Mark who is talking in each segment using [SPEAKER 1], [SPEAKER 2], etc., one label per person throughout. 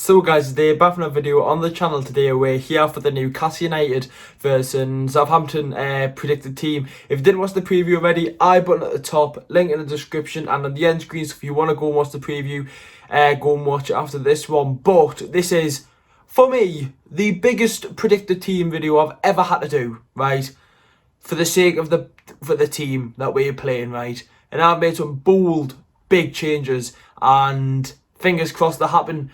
[SPEAKER 1] So guys, today back from a video on the channel today. We're here for the Newcastle United versus Southampton predicted team. If you didn't watch the preview already, I button at the top, link in the description and on the end screen. So if you want to go and watch the preview, go and watch it after this one. But this is, for me, the biggest predicted team video I've ever had to do, right? For the sake of the team that we're playing, right? And I've made some bold, big changes, and fingers crossed that happen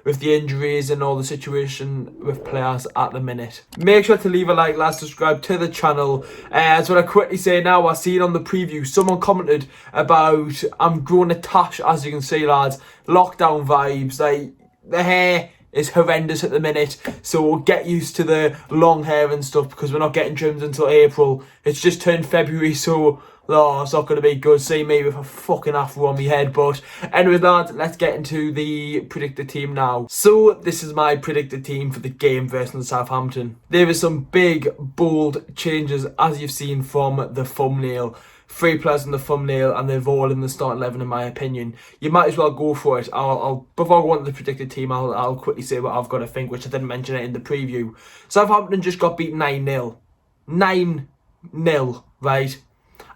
[SPEAKER 1] with the injuries and all the situation with players at the minute. Make sure to leave a like, lads, subscribe to the channel. As what I quickly say now, I seen on the preview, someone commented about I'm growing a tash, as you can see, lads. Lockdown vibes, like the hair is horrendous at the minute, so we'll get used to the long hair and stuff because we're not getting trimmed until April. It's just turned February, so it's not going to be good. See me with a fucking afro on my head. But anyways, lads, let's get into the predicted team now. So this is my predicted team for the game versus Southampton. There is some big, bold changes, as you've seen from the thumbnail. 3 players in the thumbnail, and they're all in the starting 11 in my opinion. You might as well go for it. I'll before I go on to the predicted team, I'll quickly say what I've got to think, which I didn't mention it in the preview. Southampton just got beat 9-0. 9-0, right?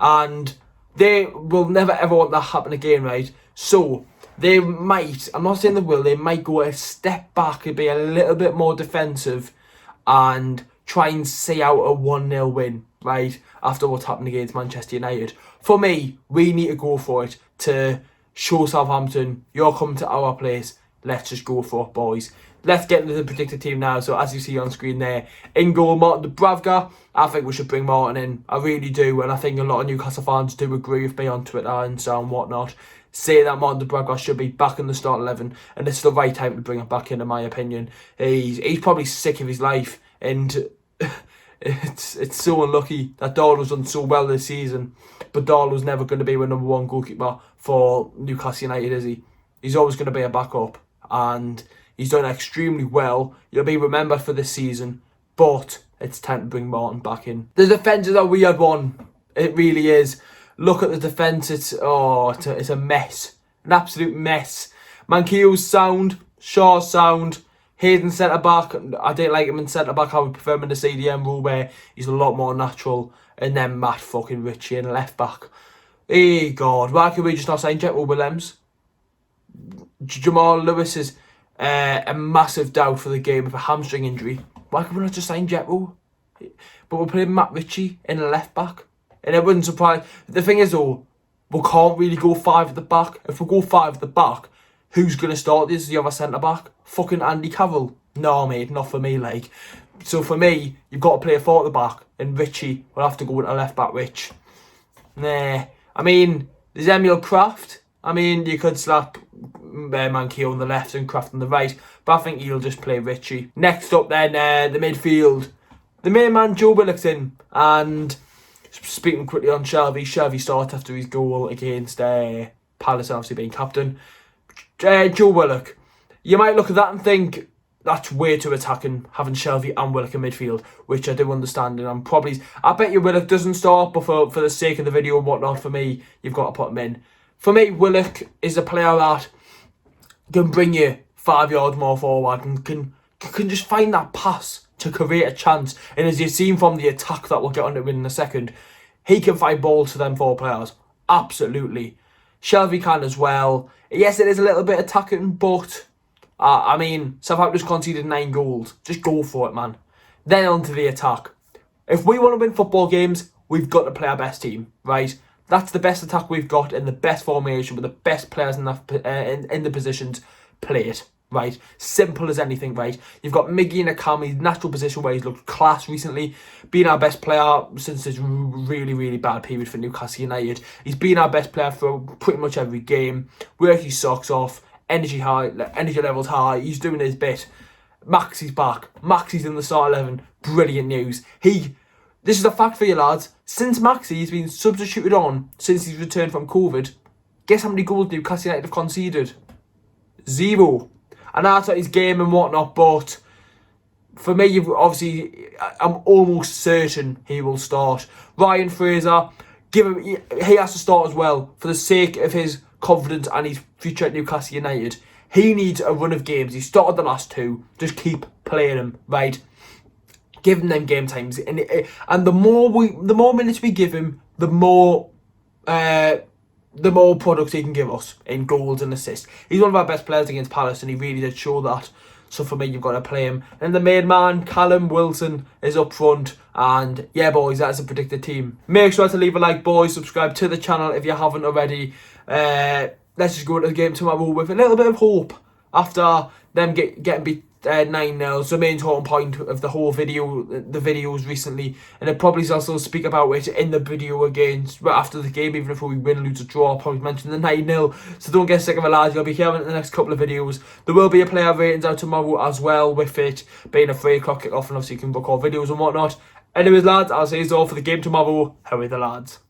[SPEAKER 1] And they will never ever want that to happen again, right? So they might, I'm not saying they will, they might go a step back and be a little bit more defensive and try and see out a 1-0 win, right, after what's happened against Manchester United. For me, we need to go for it to show Southampton, you're coming to our place, let's just go for it, boys. Let's get into the predicted team now. So as you see on screen there, in goal, Martin Dubravka. I think we should bring Martin in. I really do. And I think a lot of Newcastle fans do agree with me on Twitter and so and whatnot. Say that Martin Dubravka should be back in the start 11. And it's the right time to bring him back in my opinion. He's probably sick of his life. And it's so unlucky that Darlow's done so well this season. But Darlow's never going to be the number one goalkeeper for Newcastle United, is he? He's always going to be a backup. And he's done extremely well. He'll be remembered for this season, but it's time to bring Martin back in. The defence is a weird one. It really is. Look at the defence. It's a mess. An absolute mess. Mankio's sound. Shaw's sound. Hayden centre-back. I didn't like him in centre-back. I would prefer him in the CDM rule where he's a lot more natural. And then Matt fucking Ritchie in left-back. Hey, God. Why can we just not sign Jet Williams? Jamal Lewis is a massive doubt for the game with a hamstring injury. Why can we not just sign Jetro? But we're playing Matt Ritchie in a left back. And it wouldn't surprise. The thing is though, we can't really go 5 at the back. If we go 5 at the back, who's going to start this? The other centre back? Fucking Andy Carroll. No mate, not for me like. So for me, you've got to play a 4 at the back. And Ritchie will have to go into left back Rich. Nah. I mean, there's Emil Kraft. I mean, you could slap Mankio on the left and Kraft on the right, but I think he'll just play Ritchie. Next up then, the midfield. The main man, Joe Willock's in, and speaking quickly on Shelvey started after his goal against Palace, obviously being captain. Joe Willock, you might look at that and think, that's way too attacking, having Shelvey and Willock in midfield, which I do understand, and I bet you Willock doesn't start, but for the sake of the video and whatnot, for me, you've got to put him in. For me, Willock is a player that can bring you 5 yards more forward and can just find that pass to create a chance. And as you've seen from the attack that we'll get on to in a second, he can find balls to them 4 players. Absolutely. Shelvey can as well. Yes, it is a little bit attacking, but I mean, Southampton's conceded 9 goals. Just go for it, man. Then on to the attack. If we want to win football games, we've got to play our best team, right? That's the best attack we've got in the best formation with the best players in the positions. Play it, right? Simple as anything, right? You've got Miggy in a calm, his natural position where he's looked class recently. Been our best player since this really, really bad period for Newcastle United. He's been our best player for pretty much every game. Work his socks off, energy levels high. He's doing his bit. Maxie's back. Maxie's in the start 11. Brilliant news. This is a fact for you lads. Since Maxie's been substituted on since he's returned from COVID, guess how many goals Newcastle United have conceded? 0. And that's his game and whatnot, but for me, I'm almost certain he will start. Ryan Fraser, he has to start as well for the sake of his confidence and his future at Newcastle United. He needs a run of games. He started the last 2. Just keep playing him, right? Give him them game times, and the more minutes we give him, the more products he can give us in goals and assists. He's one of our best players against Palace, and he really did show that. So for me, you've got to play him. And the main man, Callum Wilson, is up front. And yeah, boys, that is a predicted team. Make sure to leave a like, boys. Subscribe to the channel if you haven't already. Let's just go into the game tomorrow with a little bit of hope after them getting beat 9-0. So the main talking point of the whole video, the videos recently, and it probably also speak about it in the video again after the game. Even if we win, lose, or draw, I'll probably mention the 9-0. So don't get sick of it, lads. You'll be hearing it in the next couple of videos. There will be a player ratings out tomorrow as well, with it being a 3 o'clock kick off, and obviously you can record videos and whatnot. Anyways, lads, I'll see you all for the game tomorrow. How are the lads?